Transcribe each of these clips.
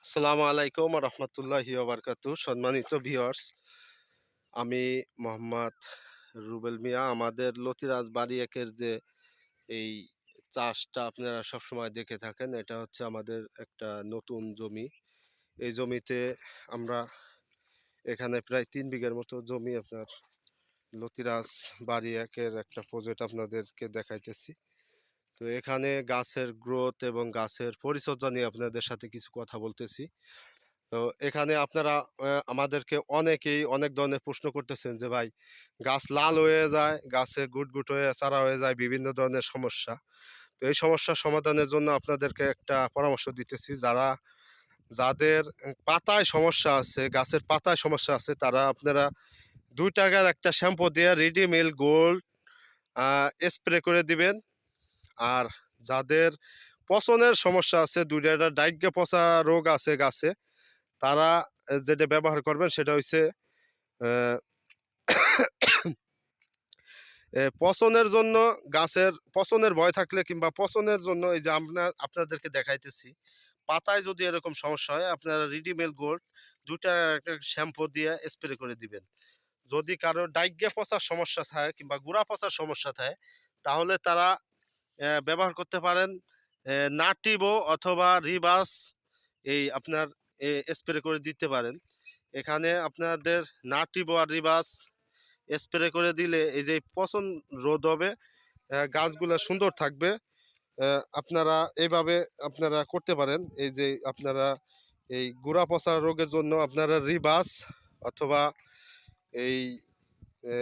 আসসালামু আলাইকুম রহমতুল্লাহি ওবরকাতু। সম্মানিত ভিউয়ার্স, আমি মোহাম্মদ রুবেল মিয়া। আমাদের লতিরাজ বাড়ি একের যে এই চাষটা আপনারা সবসময় দেখে থাকেন, এটা হচ্ছে আমাদের একটা নতুন জমি। এই জমিতে আমরা এখানে প্রায় ৩ বিঘার মতো জমি আপনার লতিরাজ বাড়ি একের একটা প্রজেক্ট আপনাদেরকে দেখাইতেছি। তো এখানে গাছের গ্রোথ এবং গাছের পরিচর্যা নিয়ে আপনাদের সাথে কিছু কথা বলতেছি। তো এখানে আপনারা আমাদেরকে অনেকেই অনেক ধরনের প্রশ্ন করতেছেন যে ভাই, গাছ লাল হয়ে যায়, গাছে গুট হয়ে চারা হয়ে যায়, বিভিন্ন ধরনের সমস্যা। তো এই সমস্যার সমাধানের জন্য আপনাদেরকে একটা পরামর্শ দিতেছি। যাদের পাতায় সমস্যা আছে, গাছের পাতায় সমস্যা আছে, তারা আপনারা ৳২ একটা শ্যাম্পু দিয়ে রেডিমিল গোল্ড স্প্রে করে দিবেন। আর যাদের পচনের সমস্যা আছে, ২ টাকার ডাইগ্যা পচা রোগ আছে গাছে, তারা যেটা ব্যবহার করবেন সেটা হইছে আ পচনের জন্য, গাছের পচনের ভয় থাকলে কিংবা পচনের জন্য এই যে আপনাদেরকে দেখাইতেছি। পাতায় যদি এরকম সমস্যা হয়, আপনারা রিডিমেল গোল্ড ৳২ একটা শ্যাম্পু দিয়ে স্প্রে করে দিবেন। যদি কারো ডাইগ্যা পচার সমস্যা থাকে কিংবা গুড়া পচার সমস্যা থাকে, তাহলে তারা ব্যবহার করতে পারেন নাটিভো অথবা রিভাস, এই আপনার স্প্রে করে দিতে পারেন। এখানে আপনাদের নাটিভো আর রিভাস স্প্রে করে দিলে এই যে পচন রোধ হবে, গাছগুলা সুন্দর থাকবে। আপনারা এইভাবে আপনারা করতে পারেন। এই যে আপনারা এই গুড়া পচা রোগের জন্য আপনারা রিভাস অথবা এই এ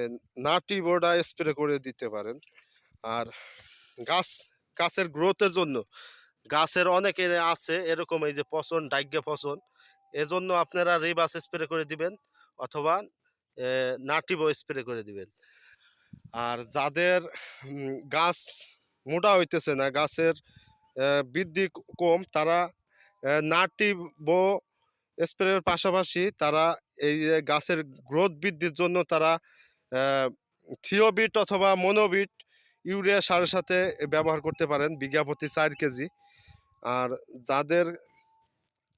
নাটিভোটা স্প্রে করে দিতে পারেন। আর গাছ গাছের গ্রোথের জন্য, গাছের অনেকের আছে এরকম এই যে পচন, ডাইগ্যা পচন, এজন্য আপনারা রিভাস স্প্রে করে দিবেন অথবা নাটিভো স্প্রে করে দিবেন। আর যাদের গাছ মোটা হইতেছে না, গাছের বৃদ্ধি কম, তারা নাটিভো স্প্রের পাশাপাশি তারা এই যে গাছের গ্রোথ বৃদ্ধির জন্য তারা থিওবিট অথবা মনোবিট ইউরিয়া সারের সাথে ব্যবহার করতে পারেন বিঘা প্রতি ৪ কেজি। আর যাদের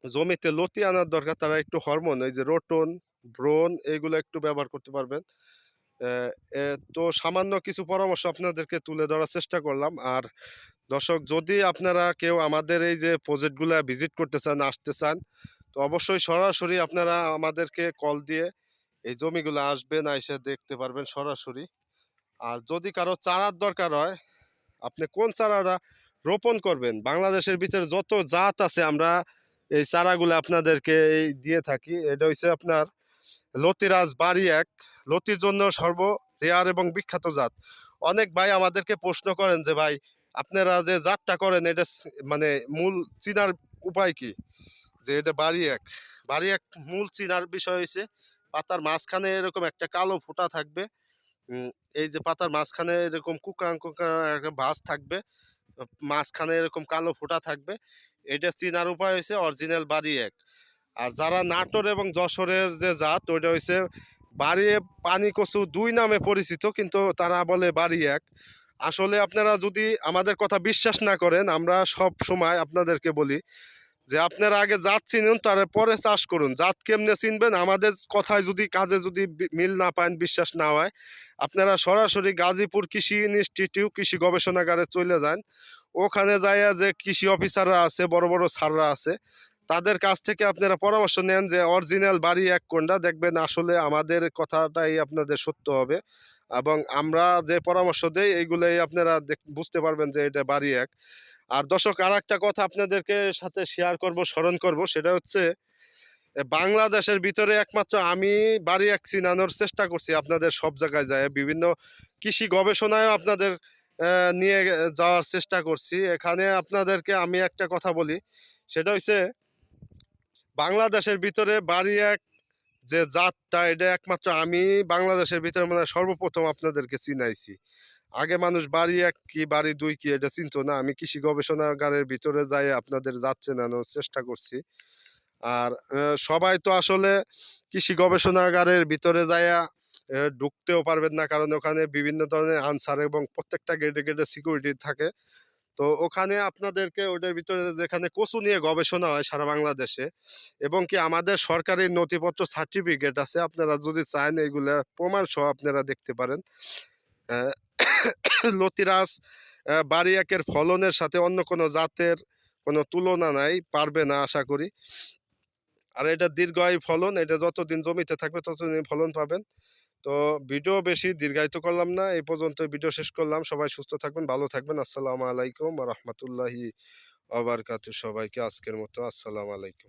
জমিতে লতি আনার দরকার, তারা একটু হরমোন, এই যে রোটন, ব্রোন, এইগুলো একটু ব্যবহার করতে পারবেন। আহ, তো সামান্য কিছু পরামর্শ আপনাদেরকে তুলে ধরার চেষ্টা করলাম। আর দর্শক, যদি আপনারা কেউ আমাদের এই যে প্রজেক্টগুলো ভিজিট করতে চান, আসতে চান, তো অবশ্যই সরাসরি আপনারা আমাদেরকে কল দিয়ে এই জমিগুলো আসবেন, এসে দেখতে পারবেন সরাসরি। আর যদি কারো চারার দরকার হয়, আপনি কোন চারাটা রোপণ করবেন, বাংলাদেশের ভিতরে যত জাত আছে আমরা এই চারাগুলো আপনাদেরকে এই দিয়ে থাকি। এটা হচ্ছে আপনার লতিরাজ বাড়ি এক, লতির জন্য সর্ব রেয়ার এবং বিখ্যাত জাত। অনেক ভাই আমাদেরকে প্রশ্ন করেন যে ভাই, আপনারা যে জাতটা করেন এটা মানে মূল চিনার উপায় কি? যে এটা বাড়ি এক, বাড়ি এক মূল চিনার বিষয় হয়েছে পাতার মাঝখানে এরকম একটা কালো ফোঁটা থাকবে। উম, এই যে পাতার মাঝখানে এরকম কুকড়ান কুকড়ান একটা ভাঁজ থাকবে, মাঝখানে এরকম কালো ফোঁটা থাকবে। এটা চিনার উপায় হয়েছে অরিজিনাল বাড়ি এক। আর যারা নাটোর এবং যশোরের যে জাত, ওইটা হচ্ছে বাড়ি পানি কচু ২ নামে পরিচিত, কিন্তু তারা বলে বাড়ি এক। আসলে আপনারা যদি আমাদের কথা বিশ্বাস না করেন, আমরা সব সময় আপনাদেরকে বলি যে আপনারা আগে জাত চিনুন, তারপরে চাষ করুন। জাত কেমনে চিনবেন? আমাদের কথায় যদি, কাজে যদি মিল না পান, বিশ্বাস না হয়, আপনারা সরাসরি গাজীপুর কৃষি ইনস্টিটিউট, কৃষি গবেষণাগারে চলে যান। ওখানে যাইয়া যে কৃষি অফিসাররা আছে, বড় বড় স্যাররা আছে, তাদের কাছ থেকে আপনারা পরামর্শ নেন যে অরিজিনাল বাড়ি এক কোনটা। দেখবেন আসলে আমাদের কথাটাই আপনাদের সত্য হবে, এবং আমরা যে পরামর্শ দেই এইগুলোই আপনারা বুঝতে পারবেন যে এটা বাড়ি এক। আর দর্শক, আর একটা কথা আপনাদেরকে সাথে শেয়ার করব, স্মরণ করব, সেটা হচ্ছে বাংলাদেশের ভিতরে একমাত্র আমি বাড়ি এক চিনানোর চেষ্টা করছি আপনাদের সব জায়গায় যায়, বিভিন্ন কৃষি গবেষণায় আপনাদের নিয়ে যাওয়ার চেষ্টা করছি। এখানে আপনাদেরকে আমি একটা কথা বলি, সেটা হচ্ছে বাংলাদেশের ভিতরে বাড়ি এক যে জাতটা, এটা একমাত্র আমি বাংলাদেশের ভিতরে মানে সর্বপ্রথম আপনাদেরকে চিনাইছি। আগে মানুষ বাড়ি এক কি বাড়ি দুই কি এটা চিনতো না। আমি কৃষি গবেষণাগারের ভিতরে যাই আপনাদের জাত চেনানোর চেষ্টা করছি। আর সবাই তো আসলে কৃষি গবেষণাগারের ভিতরে যাইয়া ঢুকতেও পারবেন না, কারণ ওখানে বিভিন্ন ধরনের আনসার এবং প্রত্যেকটা গেটে গেটে সিকিউরিটি থাকে। তো ওখানে আপনাদেরকে ওটার ভিতরে যেখানে কচু নিয়ে গবেষণা হয় সারা বাংলাদেশে, এবং কি আমাদের সরকারি নথিপত্র সার্টিফিকেট আছে, আপনারা যদি চান এগুলা প্রমাণ সহ আপনারা দেখতে পারেন। আহ, লতিরাজ বাড়ি একের ফলনের সাথে অন্য কোনো জাতের কোনো তুলনা নাই, পারবে না আশা করি। আর এটা দীর্ঘায়ু ফলন, এটা যতদিন জমিতে থাকবে ততদিন ফলন পাবেন। তো ভিডিও বেশি দীর্ঘায়িত করলাম না, এই পর্যন্ত ভিডিও শেষ করলাম। সবাই সুস্থ থাকবেন, ভালো থাকবেন। আসসালামু আলাইকুম ওয়া রাহমাতুল্লাহি ওয়া বারাকাতুহু। সবাইকে আজকের মতো আসসালামু আলাইকুম।